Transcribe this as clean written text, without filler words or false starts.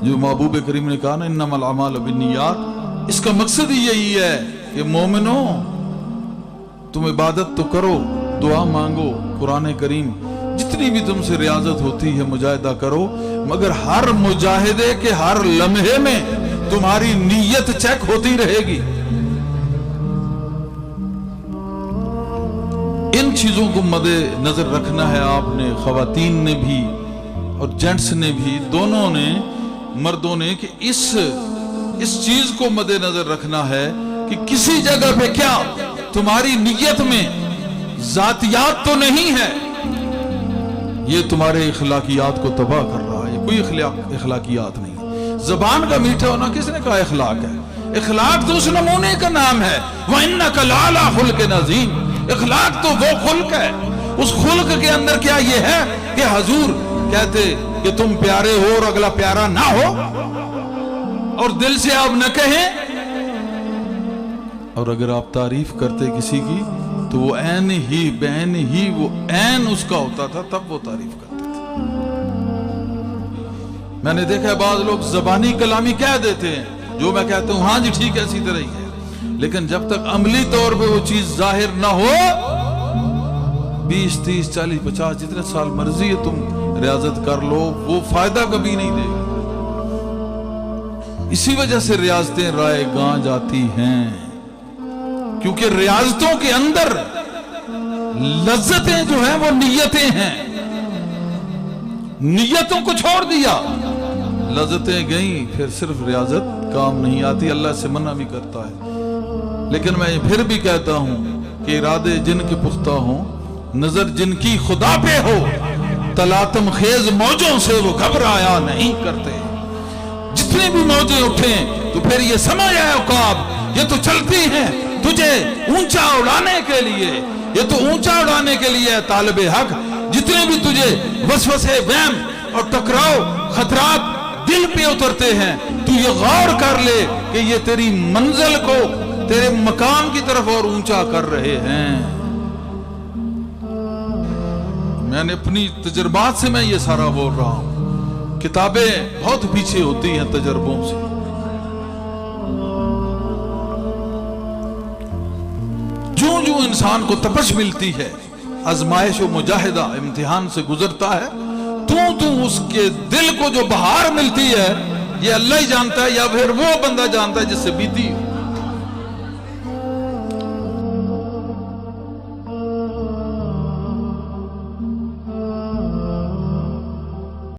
جو محبوب کریم نے کہا نا انما الاعمال بالنیات، اس کا مقصد ہی یہی ہے کہ مومنو تم عبادت تو کرو، دعا مانگو، قرآن کریم جتنی بھی تم سے ریاضت ہوتی ہے مجاہدہ کرو، مگر ہر مجاہدے کے ہر لمحے میں تمہاری نیت چیک ہوتی رہے گی۔ ان چیزوں کو مد نظر رکھنا ہے آپ نے، خواتین نے بھی اور جینٹس نے بھی، دونوں نے، مردوں نے، کہ اس چیز کو مد نظر رکھنا ہے کہ کسی جگہ پہ کیا تمہاری نیت میں ذاتیات تو نہیں ہے، یہ تمہارے اخلاقیات کو تباہ کر رہا ہے۔ کوئی اخلاقیات نہیں۔ زبان کا میٹھا ہونا کس نے کہا اخلاق ہے؟ اخلاق تو اس نمونے کا نام ہے، وَإِنَّكَ لَعَلَىٰ خُلْقٍ عَظِيمٍ۔ اخلاق تو وہ خلق ہے، اس خلق کے اندر کیا یہ ہے کہ حضور کہتے کہ تم پیارے ہو اور اگلا پیارا نہ ہو اور دل سے آپ نہ کہیں، اور اگر آپ تعریف کرتے کسی کی تو وہ عین ہی بین ہی وہ عین اس کا ہوتا تھا، تب وہ تعریف کرتے تھے۔ میں نے دیکھا ہے بعض لوگ زبانی کلامی کہہ دیتے ہیں، جو میں کہتا ہوں ہاں جی ٹھیک ہے اسی طرح ہی ہے، لیکن جب تک عملی طور پہ وہ چیز ظاہر نہ ہو، 20 30 40 50 جتنے سال مرضی ہے تم ریاضت کر لو، وہ فائدہ کبھی نہیں دے گا۔ اسی وجہ سے ریاضتیں رائے گاں جاتی ہیں، کیونکہ ریاضتوں کے اندر لذتیں جو ہیں وہ نیتیں ہیں، نیتوں کو چھوڑ دیا، لذتیں گئیں، پھر صرف ریاضت کام نہیں آتی، اللہ سے منع بھی کرتا ہے۔ لیکن میں پھر بھی کہتا ہوں کہ ارادے جن کے پختہ ہوں، نظر جن کی خدا پہ ہو، تلاطم خیز موجوں سے وہ گھبرایا نہیں کرتے۔ جتنے بھی موجیں اٹھیں تو پھر یہ سمجھ آئے عقاب، یہ تو چلتی ہیں تجھے اونچا اڑانے کے لیے، یہ تو اونچا اڑانے کے لیے ہے طالب حق۔ جتنے بھی تجھے وسوسے، وہم اور ٹکراؤ، خطرات دل پہ اترتے ہیں، تو یہ غور کر لے کہ یہ تیری منزل کو، تیرے مقام کی طرف اور اونچا کر رہے ہیں۔ میں نے اپنی تجربات سے میں یہ سارا بول رہا ہوں، کتابیں بہت پیچھے ہوتی ہیں تجربوں سے۔ جو انسان کو تپش ملتی ہے، آزمائش و مجاہدہ امتحان سے گزرتا ہے، تو اس کے دل کو جو بہار ملتی ہے، یہ اللہ ہی جانتا ہے یا پھر وہ بندہ جانتا ہے جس سے بیتی ہو۔